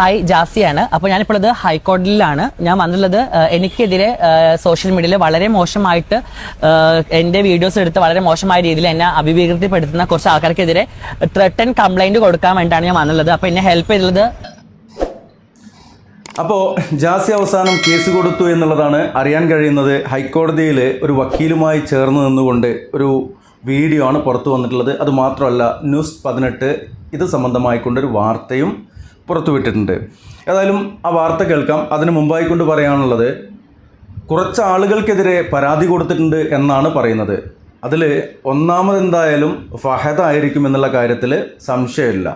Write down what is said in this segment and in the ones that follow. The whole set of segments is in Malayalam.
ഹായ്, ജാസിയാണ്. അപ്പോൾ ഞാനിപ്പോൾ ഇത് ഹൈക്കോടതിയിലാണ്. ഞാൻ വന്നുള്ളത് എനിക്കെതിരെ സോഷ്യൽ മീഡിയയിൽ വളരെ മോശമായിട്ട് എൻ്റെ വീഡിയോസ് എടുത്ത് വളരെ മോശമായ രീതിയിൽ എന്നെ അഭിവീകൃതിപ്പെടുത്തുന്ന കുറച്ച് ആൾക്കാർക്കെതിരെ ത്രെട്ടൻ കംപ്ലൈന്റ് കൊടുക്കാൻ വേണ്ടിയിട്ടാണ് ഞാൻ വന്നുള്ളത്. അപ്പോൾ എന്നെ ഹെൽപ്പ് ചെയ്തത്. അപ്പോൾ ജാസി അവസാനം കേസ് കൊടുത്തു എന്നുള്ളതാണ് അറിയാൻ കഴിയുന്നത്. ഹൈക്കോടതിയിൽ ഒരു വക്കീലുമായി ചേർന്ന് നിന്നുകൊണ്ട് ഒരു വീഡിയോ ആണ് പുറത്തു വന്നിട്ടുള്ളത്. അതുമാത്രമല്ല, ന്യൂസ് 18 ഇത് സംബന്ധമായിക്കൊണ്ടൊരു വാർത്തയും പുറത്തുവിട്ടിട്ടുണ്ട്. ഏതായാലും ആ വാർത്ത കേൾക്കാം. അതിന് മുമ്പായിക്കൊണ്ട് പറയാനുള്ളത്, കുറച്ച് ആളുകൾക്കെതിരെ പരാതി കൊടുത്തിട്ടുണ്ട് എന്നാണ് പറയുന്നത്. അതിൽ ഒന്നാമതെന്തായാലും ഫഹദ് ആയിരിക്കും എന്നുള്ള കാര്യത്തിൽ സംശയമില്ല.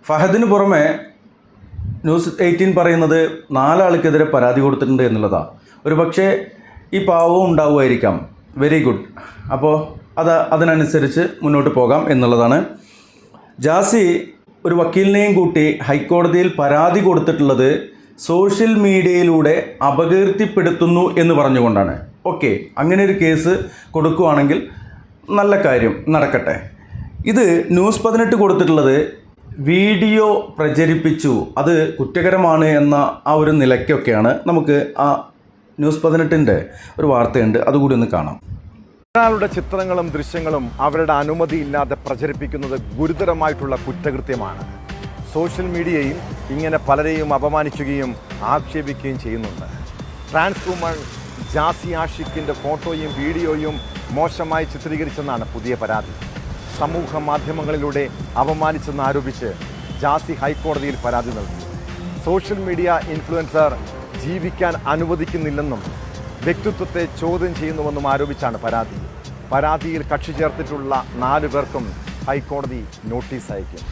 ഫഹദിന് പുറമെ ന്യൂസ് 18 പറയുന്നത് 4 ആൾക്കെതിരെ പരാതി കൊടുത്തിട്ടുണ്ട് എന്നുള്ളതാണ്. ഒരു പക്ഷേ ഈ പാവവും ഉണ്ടാവുമായിരിക്കാം. Very good. അപ്പോൾ അതിനനുസരിച്ച് മുന്നോട്ട് പോകാം എന്നുള്ളതാണ്. ജാസി ഒരു വക്കീലിനെയും കൂട്ടി ഹൈക്കോടതിയിൽ പരാതി കൊടുത്തിട്ടുള്ളത് സോഷ്യൽ മീഡിയയിലൂടെ അപകീർത്തിപ്പെടുത്തുന്നു എന്ന് പറഞ്ഞുകൊണ്ടാണ്. ഓക്കെ, അങ്ങനെ ഒരു കേസ് കൊടുക്കുകയാണെങ്കിൽ നല്ല കാര്യം, നടക്കട്ടെ. ഇത് ന്യൂസ് 18 കൊടുത്തിട്ടുള്ളത് വീഡിയോ പ്രചരിപ്പിച്ചു, അത് കുറ്റകരമാണ് എന്ന ആ ഒരു നിലയ്ക്കൊക്കെയാണ്. നമുക്ക് ആ ന്യൂസ് 18 ഒരു വാർത്തയുണ്ട്, അതുകൂടി ഒന്ന് കാണാം. ഒരാളുടെ ചിത്രങ്ങളും ദൃശ്യങ്ങളും അവരുടെ അനുമതിയില്ലാതെ പ്രചരിപ്പിക്കുന്നത് ഗുരുതരമായിട്ടുള്ള കുറ്റകൃത്യമാണ്. സോഷ്യൽ മീഡിയയിൽ ഇങ്ങനെ പലരെയും അപമാനിക്കുകയും ആക്ഷേപിക്കുകയും ചെയ്യുന്നുണ്ട്. ട്രാൻസ് വുമൺ ജാസി ആഷിഖിൻ്റെ ഫോട്ടോയും വീഡിയോയും മോശമായി ചിത്രീകരിച്ചെന്നാണ് പുതിയ പരാതി. സമൂഹ മാധ്യമങ്ങളിലൂടെ അപമാനിച്ചെന്ന് ആരോപിച്ച് ജാസി ഹൈക്കോടതിയിൽ പരാതി നൽകി. സോഷ്യൽ മീഡിയ ഇൻഫ്ലുവൻസർ ജീവിക്കാൻ അനുവദിക്കുന്നില്ലെന്നും വ്യക്തിത്വത്തെ ചോദ്യം ചെയ്യുന്നുവെന്നും ആരോപിച്ചാണ് പരാതി. പരാതിയിൽ കക്ഷി ചേർത്തിട്ടുള്ള 4 പേർക്കും ഹൈക്കോടതി നോട്ടീസ് അയക്കും.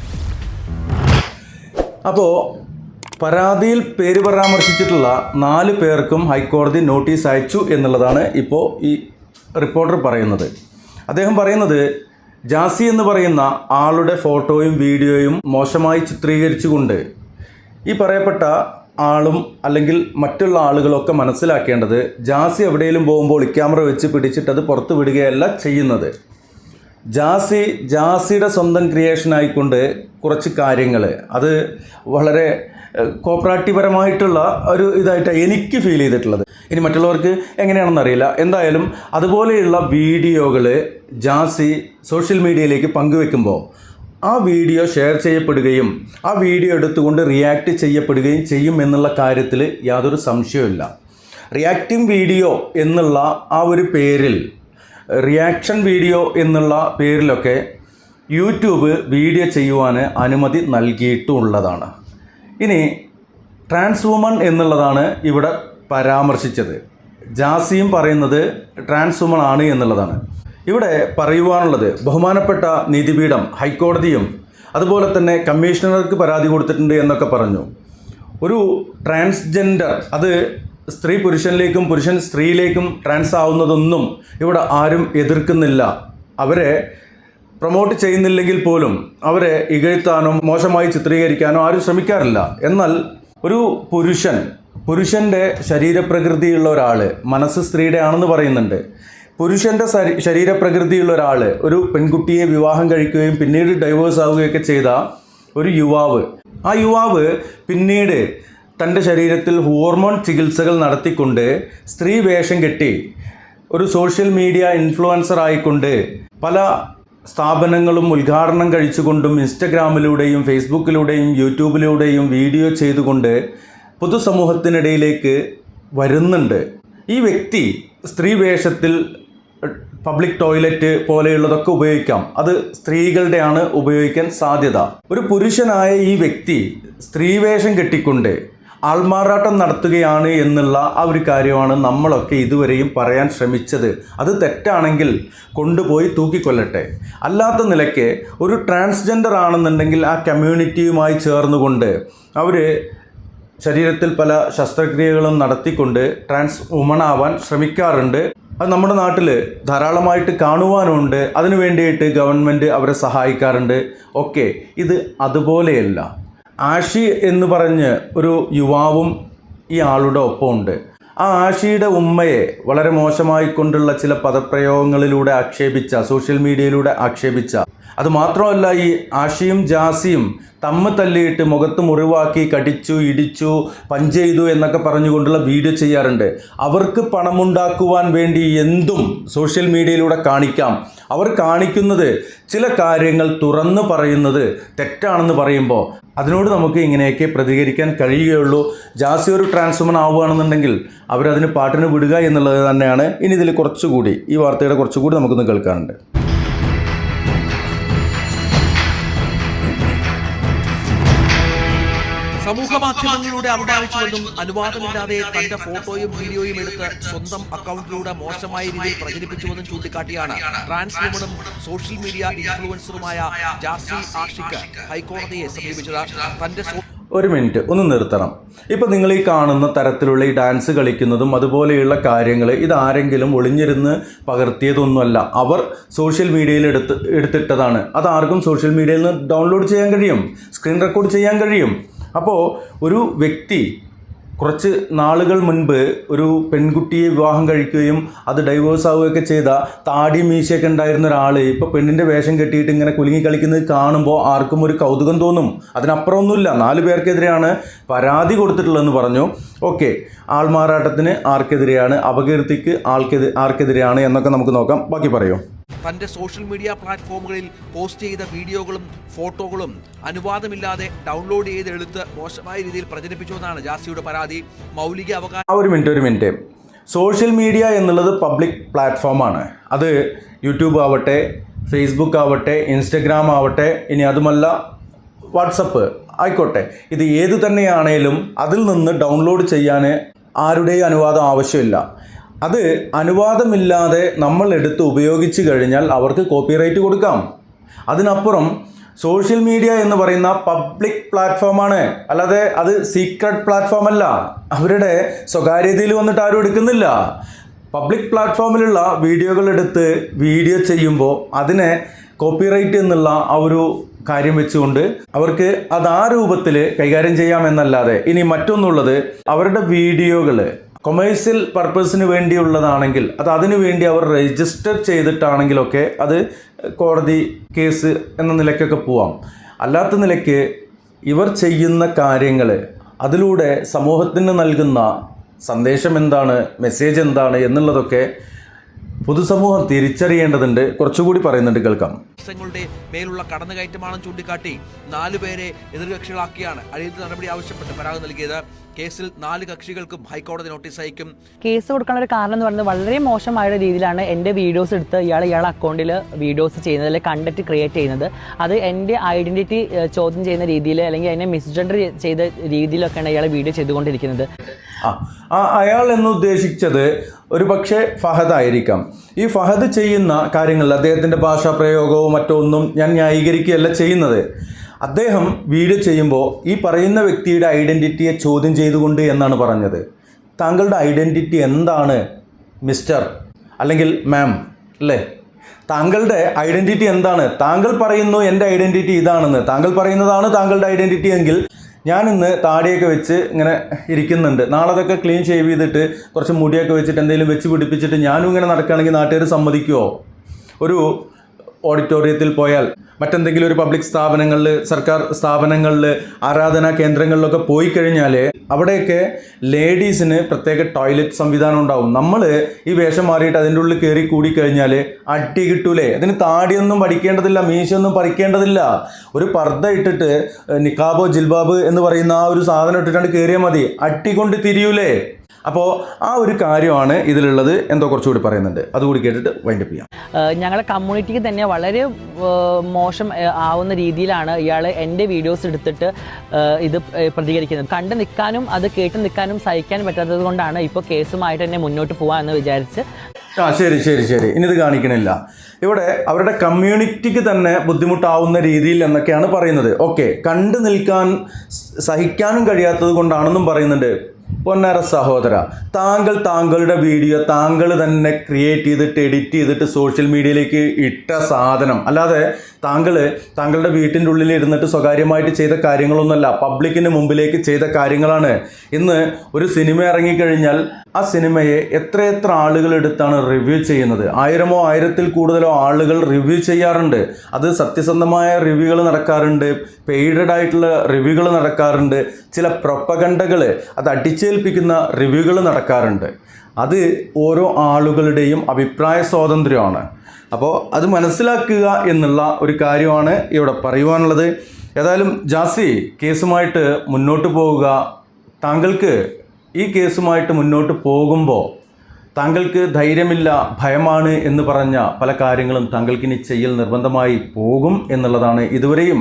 അപ്പോൾ പരാതിയിൽ പേര് പരാമർശിച്ചിട്ടുള്ള 4 പേർക്കും ഹൈക്കോടതി നോട്ടീസ് അയച്ചു എന്നുള്ളതാണ് ഇപ്പോൾ ഈ റിപ്പോർട്ടർ പറയുന്നത്. അദ്ദേഹം പറയുന്നത്, ജാസി എന്ന് പറയുന്ന ആളുടെ ഫോട്ടോയും വീഡിയോയും മോശമായി ചിത്രീകരിച്ചുകൊണ്ട് ഈ പറയപ്പെട്ട ആളും അല്ലെങ്കിൽ മറ്റുള്ള ആളുകളൊക്കെ മനസ്സിലാക്കേണ്ടത്, ജാസി എവിടെയെങ്കിലും പോകുമ്പോൾ ക്യാമറ വെച്ച് പിടിച്ചിട്ടത് പുറത്തു വിടുകയല്ല ചെയ്യുന്നത്. ജാസിയുടെ സ്വന്തം ക്രിയേഷനായിക്കൊണ്ട് കുറച്ച് കാര്യങ്ങൾ, അത് വളരെ കോപ്പറേറ്റീവപരമായിട്ടുള്ള ഒരു ഇതായിട്ടാണ് എനിക്ക് ഫീൽ ചെയ്തിട്ടുള്ളത്. ഇനി മറ്റുള്ളവർക്ക് എങ്ങനെയാണെന്ന് അറിയില്ല. എന്തായാലും അതുപോലെയുള്ള വീഡിയോകൾ ജാസി സോഷ്യൽ മീഡിയയിലേക്ക് പങ്കുവെക്കുമ്പോൾ ആ വീഡിയോ ഷെയർ ചെയ്യപ്പെടുകയും ആ വീഡിയോ എടുത്തുകൊണ്ട് റിയാക്ട് ചെയ്യപ്പെടുകയും ചെയ്യും എന്നുള്ള കാര്യത്തിൽ യാതൊരു സംശയവുമില്ല. റിയാക്റ്റിംഗ് വീഡിയോ എന്നുള്ള ആ ഒരു പേരിൽ, റിയാക്ഷൻ വീഡിയോ എന്നുള്ള പേരിലൊക്കെ യൂട്യൂബ് വീഡിയോ ചെയ്യുവാൻ അനുമതി നൽകിയിട്ടുള്ളതാണ്. ഇനി ട്രാൻസ് വുമൺ എന്നുള്ളതാണ് ഇവിടെ പരാമർശിച്ചത്. ജാസിയും പറയുന്നത് ട്രാൻസ് വുമൺ ആണ് എന്നുള്ളതാണ്. ഇവിടെ പറയുവാനുള്ളത്, ബഹുമാനപ്പെട്ട നീതിപീഠം, ഹൈക്കോടതിയും അതുപോലെ തന്നെ കമ്മീഷണർക്ക് പരാതി കൊടുത്തിട്ടുണ്ട് എന്നൊക്കെ പറഞ്ഞു. ഒരു ട്രാൻസ്ജെൻഡർ, അത് സ്ത്രീ പുരുഷനിലേക്കും പുരുഷൻ സ്ത്രീയിലേക്കും ട്രാൻസ് ആവുന്നതൊന്നും ഇവിടെ ആരും എതിർക്കുന്നില്ല. അവരെ പ്രൊമോട്ട് ചെയ്യുന്നില്ലെങ്കിൽ പോലും അവരെ ഇകഴ്ത്താനോ മോശമായി ചിത്രീകരിക്കാനോ ആരും ശ്രമിക്കാറില്ല. എന്നാൽ ഒരു പുരുഷൻ്റെ ശരീരപ്രകൃതിയുള്ള ഒരാൾ, മനസ്സ് സ്ത്രീയുടെ ആണെന്ന് പറയുന്നുണ്ട്. പുരുഷൻ്റെ ശരീരപ്രകൃതിയുള്ള ഒരാൾ ഒരു പെൺകുട്ടിയെ വിവാഹം കഴിക്കുകയും പിന്നീട് ഡൈവേഴ്സ് ആവുകയൊക്കെ ചെയ്ത ഒരു യുവാവ്, ആ യുവാവ് പിന്നീട് തൻ്റെ ശരീരത്തിൽ ഹോർമോൺ ചികിത്സകൾ നടത്തിക്കൊണ്ട് സ്ത്രീ വേഷം കെട്ടി ഒരു സോഷ്യൽ മീഡിയ ഇൻഫ്ലുവൻസർ ആയിക്കൊണ്ട് പല സ്ഥാപനങ്ങളും ഉദ്ഘാടനം കഴിച്ചുകൊണ്ടും ഇൻസ്റ്റഗ്രാമിലൂടെയും ഫേസ്ബുക്കിലൂടെയും യൂട്യൂബിലൂടെയും വീഡിയോ ചെയ്തുകൊണ്ട് പൊതുസമൂഹത്തിനിടയിലേക്ക് വരുന്നുണ്ട്. ഈ വ്യക്തി സ്ത്രീ വേഷത്തിൽ പബ്ലിക് ടോയ്ലറ്റ് പോലെയുള്ളതൊക്കെ ഉപയോഗിക്കാം, അത് സ്ത്രീകളുടെയാണ് ഉപയോഗിക്കാൻ സാധ്യത. ഒരു പുരുഷനായ ഈ വ്യക്തി സ്ത്രീവേഷം കെട്ടിക്കൊണ്ട് ആൾമാറാട്ടം നടത്തുകയാണ് എന്നുള്ള ആ ഒരു കാര്യമാണ് നമ്മളൊക്കെ ഇതുവരെയും പറയാൻ ശ്രമിച്ചത്. അത് തെറ്റാണെങ്കിൽ കൊണ്ടുപോയി തൂക്കിക്കൊല്ലട്ടെ. അല്ലാത്ത നിലയ്ക്ക് ഒരു ട്രാൻസ്ജെൻഡർ ആണെന്നുണ്ടെങ്കിൽ ആ കമ്മ്യൂണിറ്റിയുമായി ചേർന്നുകൊണ്ട് അവർ ശരീരത്തിൽ പല ശസ്ത്രക്രിയകളും നടത്തിക്കൊണ്ട് ട്രാൻസ് വുമൺ ആവാൻ ശ്രമിക്കാറുണ്ട്. അത് നമ്മുടെ നാട്ടിൽ ധാരാളമായിട്ട് കാണുവാനുണ്ട്. അതിനു വേണ്ടിയിട്ട് ഗവൺമെൻറ് അവരെ സഹായിക്കാറുണ്ട്. ഓക്കെ, ഇത് അതുപോലെയല്ല. ആഷി എന്ന് പറഞ്ഞ് ഒരു യുവാവും ഈ ആളുടെ ഒപ്പമുണ്ട്. ആ ആഷിയുടെ ഉമ്മയെ വളരെ മോശമായിക്കൊണ്ടുള്ള ചില പദപ്രയോഗങ്ങളിലൂടെ ആക്ഷേപിച്ച, സോഷ്യൽ മീഡിയയിലൂടെ ആക്ഷേപിച്ച, അതുമാത്രമല്ല ഈ ആഷിയും ജാസിയും തമ്മ് തല്ലിയിട്ട് മുഖത്ത് മുറിവാക്കി കടിച്ചു ഇടിച്ചു പഞ്ച് ചെയ്തു എന്നൊക്കെ പറഞ്ഞുകൊണ്ടുള്ള വീഡിയോ ചെയ്യാറുണ്ട്. അവർക്ക് പണമുണ്ടാക്കുവാൻ വേണ്ടി എന്തും സോഷ്യൽ മീഡിയയിലൂടെ കാണിക്കാം. അവർ കാണിക്കുന്നത് ചില കാര്യങ്ങൾ തുറന്നു പറയുന്നത് തെറ്റാണെന്ന് പറയുമ്പോൾ അതിനോട് നമുക്ക് ഇങ്ങനെയൊക്കെ പ്രതികരിക്കാൻ കഴിയുകയുള്ളൂ. ജാസി ഒരു ട്രാൻസ്വുമൻ ആവുകയാണെന്നുണ്ടെങ്കിൽ അവരതിന് പാട്ടിന് വിടുക എന്നുള്ളത് തന്നെയാണ്. ഇനി ഇതിൽ കുറച്ചുകൂടി ഈ വാർത്തയുടെ കുറച്ചുകൂടി നമുക്കൊന്ന് കേൾക്കാനുണ്ട്. സമൂഹ മാധ്യമങ്ങളിലൂടെ അപമാനിച്ചുവെന്നും അനുവാദമില്ലാതെ തന്റെ ഫോട്ടോയും വീഡിയോയും എടുത്ത് സ്വന്തം അക്കൗണ്ടിലൂടെ മോശമായ രീതിയിൽ പ്രചരിപ്പിച്ചുവെന്നും ചൂണ്ടിക്കാട്ടിയാണ് ട്രാൻസ്വുമണും സോഷ്യൽ മീഡിയ ഇൻഫ്ലുവൻസറുമായ ജാസി ആഷിഖ് ഹൈക്കോടതിയെ സമീപിച്ചത്. തന്റെ ഒരു മിനിറ്റ് ഒന്ന് നിർത്തണം. ഇപ്പം നിങ്ങൾ ഈ കാണുന്ന തരത്തിലുള്ള ഈ ഡാൻസ് കളിക്കുന്നതും അതുപോലെയുള്ള കാര്യങ്ങൾ ഇതാരെങ്കിലും ഒളിഞ്ഞിരുന്ന് പകർത്തിയതൊന്നുമല്ല. അവർ സോഷ്യൽ മീഡിയയിൽ എടുത്തിട്ടതാണ്. അതാർക്കും സോഷ്യൽ മീഡിയയിൽ നിന്ന് ഡൗൺലോഡ് ചെയ്യാൻ കഴിയും, സ്ക്രീൻ റെക്കോർഡ് ചെയ്യാൻ കഴിയും. അപ്പോൾ ഒരു വ്യക്തി കുറച്ച് നാളുകൾ മുൻപ് ഒരു പെൺകുട്ടിയെ വിവാഹം കഴിക്കുകയും അത് ഡൈവേഴ്സ് ആവുകയൊക്കെ ചെയ്ത താടി മീശയൊക്കെ ഉണ്ടായിരുന്ന ഒരാൾ ഇപ്പോൾ പെണ്ണിൻ്റെ വേഷം കെട്ടിയിട്ട് ഇങ്ങനെ കുലുങ്ങി കളിക്കുന്നത് കാണുമ്പോൾ ആർക്കും ഒരു കൗതുകം തോന്നും. അതിനപ്പുറമൊന്നുമില്ല. 4 പേർക്കെതിരെയാണ് പരാതി കൊടുത്തിട്ടുള്ളതെന്ന് പറഞ്ഞു. ഓക്കെ, ആൾമാറാട്ടത്തിന് ആർക്കെതിരെയാണ്, അപകീർത്തിക്ക് ആർക്കെതിരെയാണ് എന്നൊക്കെ നമുക്ക് നോക്കാം. ബാക്കി പറയൂ. തന്റെ സോഷ്യൽ മീഡിയ പ്ലാറ്റ്ഫോമുകളിൽ പോസ്റ്റ് ചെയ്ത വീഡിയോകളും ഫോട്ടോകളും അനുവാദമില്ലാതെ ഡൗൺലോഡ് ചെയ്ത് എടുത്ത് മോശമായ രീതിയിൽ പ്രചരിപ്പിച്ചുവെന്നാണ് ജാസിയുടെ പരാതി. മൗലിക അവകാശം. ഒരു മിനിറ്റ്. സോഷ്യൽ മീഡിയ എന്നുള്ളത് പബ്ലിക് പ്ലാറ്റ്ഫോമാണ്. അത് യൂട്യൂബ് ആവട്ടെ, ഫേസ്ബുക്ക് ആവട്ടെ, ഇൻസ്റ്റഗ്രാം ആവട്ടെ, ഇനി അതുമല്ല വാട്സപ്പ് ആയിക്കോട്ടെ, ഇത് ഏത് തന്നെയാണേലും അതിൽ നിന്ന് ഡൗൺലോഡ് ചെയ്യാൻ ആരുടെയും അനുവാദം ആവശ്യമില്ല. അത് അനുവാദമില്ലാതെ നമ്മൾ എടുത്ത് ഉപയോഗിച്ച് കഴിഞ്ഞാൽ അവർക്ക് കോപ്പിറൈറ്റ് കൊടുക്കാം. അതിനപ്പുറം സോഷ്യൽ മീഡിയ എന്ന് പറയുന്ന പബ്ലിക് പ്ലാറ്റ്ഫോമാണ്, അല്ലാതെ അത് സീക്രട്ട് പ്ലാറ്റ്ഫോം അല്ല. അവരുടെ സ്വകാര്യതയിൽ വന്നിട്ട് ആരും എടുക്കുന്നില്ല. പബ്ലിക് പ്ലാറ്റ്ഫോമിലുള്ള വീഡിയോകൾ എടുത്ത് വീഡിയോ ചെയ്യുമ്പോൾ അതിനെ കോപ്പിറൈറ്റ് എന്നുള്ള ആ ഒരു കാര്യം വെച്ചുകൊണ്ട് അവർക്ക് അത് ആ രൂപത്തിൽ കൈകാര്യം ചെയ്യാമെന്നല്ലാതെ. ഇനി മറ്റൊന്നുള്ളത്, അവരുടെ വീഡിയോകൾ കൊമേഴ്സ്യൽ പർപ്പസിന് വേണ്ടിയുള്ളതാണെങ്കിൽ അത് അതിനു വേണ്ടി അവർ രജിസ്റ്റർ ചെയ്തിട്ടാണെങ്കിലൊക്കെ അത് കോടതി കേസ് എന്ന നിലയ്ക്കൊക്കെ പോവാം. അല്ലാത്ത നിലയ്ക്ക് ഇവർ ചെയ്യുന്ന കാര്യങ്ങൾ അതിലൂടെ സമൂഹത്തിന് നൽകുന്ന സന്ദേശം എന്താണ്, മെസ്സേജ് എന്താണ് എന്നുള്ളതൊക്കെ പൊതുസമൂഹം തിരിച്ചറിയേണ്ടതുണ്ട്. കുറച്ചുകൂടി പറയുന്നുണ്ട്, കേൾക്കാം. ങ്ങളുടെ മേലുള്ള കടന്നുകയറ്റമാണെന്ന് ചൂണ്ടിക്കാട്ടി 4 പേരെ എതിർകക്ഷികളാക്കിയാണ് അടിയന്തര നടപടി ആവശ്യപ്പെട്ട് പരാതി നൽകിയത്. കേസിൽ 4 കക്ഷികൾക്കും ഹൈക്കോടതി നോട്ടീസ് അയക്കും. കേസ് കൊടുക്കാനുള്ള ഒരു കാരണം എന്ന് പറയുന്നത് വളരെ മോശമായ രീതിയിലാണ് എൻ്റെ വീഡിയോസ് എടുത്ത് ഇയാളുടെ അക്കൗണ്ടിൽ വീഡിയോസ് ചെയ്യുന്നത്, അല്ലെങ്കിൽ കണ്ടന്റ് ക്രിയേറ്റ് ചെയ്യുന്നത്. അത് എൻ്റെ ഐഡന്റിറ്റി ചോദ്യം ചെയ്യുന്ന രീതിയിൽ, അല്ലെങ്കിൽ എന്നെ മിസ്ജെൻഡർ ചെയ്ത രീതിയിലൊക്കെയാണ് ഇയാൾ വീഡിയോ ചെയ്തുകൊണ്ടിരിക്കുന്നത്. അയാൾ എന്ന് ഉദ്ദേശിച്ചത് ഒരു പക്ഷേ ഫഹദ് ആയിരിക്കാം. ഈ ഫഹദ് ചെയ്യുന്ന കാര്യങ്ങളിൽ അദ്ദേഹത്തിൻ്റെ ഭാഷാ പ്രയോഗവും മറ്റൊന്നും ഞാൻ ന്യായീകരിക്കുകയല്ല ചെയ്യുന്നത്. അദ്ദേഹം വീഡിയോ ചെയ്യുമ്പോൾ ഈ പറയുന്ന വ്യക്തിയുടെ ഐഡൻറ്റിറ്റിയെ ചോദ്യം ചെയ്തുകൊണ്ട് എന്നാണ് പറഞ്ഞത്. താങ്കളുടെ ഐഡൻറ്റിറ്റി എന്താണ് മിസ്റ്റർ അല്ലെങ്കിൽ മാം, അല്ലേ? താങ്കളുടെ ഐഡൻറ്റിറ്റി എന്താണ്? താങ്കൾ പറയുന്നു എൻ്റെ ഐഡൻറ്റിറ്റി ഇതാണെന്ന്. താങ്കൾ പറയുന്നതാണ് താങ്കളുടെ ഐഡൻറ്റിറ്റി എങ്കിൽ ഞാനിന്ന് താടിയൊക്കെ വെച്ച് ഇങ്ങനെ ഇരിക്കുന്നുണ്ട്, നാളെ അതൊക്കെ ക്ലീൻ ഷേവ് ചെയ്തിട്ട് കുറച്ച് മുടിയൊക്കെ വെച്ചിട്ട് എന്തെങ്കിലും വെച്ച് പിടിപ്പിച്ചിട്ട് ഞാനും ഇങ്ങനെ നടക്കുകയാണെങ്കിൽ നാട്ടുകാർ സമ്മതിക്കുമോ? ഒരു ഓഡിറ്റോറിയത്തിൽ പോയാൽ, മറ്റെന്തെങ്കിലും ഒരു പബ്ലിക് സ്ഥാപനങ്ങളിൽ, സർക്കാർ സ്ഥാപനങ്ങളിൽ, ആരാധനാ കേന്ദ്രങ്ങളിലൊക്കെ പോയി കഴിഞ്ഞാൽ അവിടെയൊക്കെ ലേഡീസിന് പ്രത്യേക ടോയ്ലറ്റ് സംവിധാനം ഉണ്ടാവും. നമ്മൾ ഈ വേഷം മാറിയിട്ട് അതിൻ്റെ ഉള്ളിൽ കയറി കൂടിക്കഴിഞ്ഞാൽ അടി കിട്ടൂലേ? അതിന് താടിയൊന്നും പഠിക്കേണ്ടതില്ല, മീശയൊന്നും പറിക്കേണ്ടതില്ല. ഒരു പർദ്ദ ഇട്ടിട്ട് നിക്കാബോ ജിൽബാബ് എന്ന് പറയുന്ന ആ ഒരു സാധനം ഇട്ടിട്ടാണ് കയറിയാൽ മതി, അട്ടിക്കൊണ്ട് തിരിയൂലേ? അപ്പോൾ ആ ഒരു കാര്യമാണ് ഇതിലുള്ളത്. എന്തോ കുറച്ചുകൂടി പറയുന്നുണ്ട്, അതുകൂടി കേട്ടിട്ട് വൈൻഡപ്പ് ചെയ്യാം. ഞങ്ങളുടെ കമ്മ്യൂണിറ്റിക്ക് തന്നെ വളരെ മോശം ആവുന്ന രീതിയിലാണ് ഇയാൾ എൻ്റെ വീഡിയോസ് എടുത്തിട്ട് ഇത് പ്രതികരിക്കുന്നത്. കണ്ടു നിൽക്കാനും അത് കേട്ട് നിൽക്കാനും സഹിക്കാൻ പറ്റാത്തത് കൊണ്ടാണ് ഇപ്പോൾ കേസുമായിട്ട് തന്നെ മുന്നോട്ട് പോകാമെന്ന് വിചാരിച്ച്. ശരി ഇനി ഇത് കാണിക്കണില്ല. ഇവിടെ അവരുടെ കമ്മ്യൂണിറ്റിക്ക് തന്നെ ബുദ്ധിമുട്ടാവുന്ന രീതിയിൽ എന്നൊക്കെയാണ് പറയുന്നത്. ഓക്കെ, കണ്ടു നിൽക്കാൻ സഹിക്കാനും കഴിയാത്തത് കൊണ്ടാണെന്നും പറയുന്നുണ്ട്. പൊന്നാര സഹോദര, താങ്കളുടെ വീഡിയോ താങ്കൾ തന്നെ ക്രിയേറ്റ് ചെയ്തിട്ട് എഡിറ്റ് ചെയ്തിട്ട് സോഷ്യൽ മീഡിയയിലേക്ക് ഇട്ട സാധനം, അല്ലാതെ താങ്കളുടെ വീട്ടിൻ്റെ ഉള്ളിൽ ഇരുന്നിട്ട് സ്വകാര്യമായിട്ട് ചെയ്ത കാര്യങ്ങളൊന്നുമല്ല, പബ്ലിക്കിന് മുമ്പിലേക്ക് ചെയ്ത കാര്യങ്ങളാണ്. ഇന്ന് ഒരു സിനിമ ഇറങ്ങിക്കഴിഞ്ഞാൽ ആ സിനിമയെ എത്ര ആളുകൾ എടുത്താണ് റിവ്യൂ ചെയ്യുന്നത്. 1000-ഓ 1000-ൽ കൂടുതലോ ആളുകൾ റിവ്യൂ ചെയ്യാറുണ്ട്. അത് സത്യസന്ധമായ റിവ്യൂകൾ നടക്കാറുണ്ട്, പെയ്ഡഡ് ആയിട്ടുള്ള റിവ്യൂകൾ നടക്കാറുണ്ട്, ചില പ്രൊപ്പഗണ്ടകൾ അത് അടിച്ചേൽപ്പിക്കുന്ന റിവ്യൂകൾ നടക്കാറുണ്ട്. അത് ഓരോ ആളുകളുടെയും അഭിപ്രായ സ്വാതന്ത്ര്യമാണ്. അപ്പോൾ അത് മനസ്സിലാക്കുക എന്നുള്ള ഒരു കാര്യമാണ് ഇവിടെ പറയുവാനുള്ളത്. ഏതായാലും ജാസി, കേസുമായിട്ട് മുന്നോട്ട് പോവുക. താങ്കൾക്ക് ഈ കേസുമായിട്ട് മുന്നോട്ട് പോകുമ്പോൾ താങ്കൾക്ക് ധൈര്യമില്ല, ഭയമാണ് എന്ന് പറഞ്ഞ പല കാര്യങ്ങളും താങ്കൾക്കിനി ചെയ്യൽ നിർബന്ധമായി പോകും എന്നുള്ളതാണ്. ഇതുവരെയും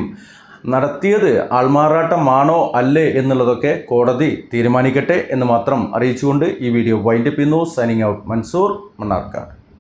നടത്തിയത് ആൾമാറാട്ടമാണോ അല്ലേ എന്നുള്ളതൊക്കെ കോടതി തീരുമാനിക്കട്ടെ എന്ന് മാത്രം അറിയിച്ചുകൊണ്ട് ഈ വീഡിയോ വൈൻഡപ്പ് ചെയ്യുന്നു. Signing out, Mansoor Mannarkkad.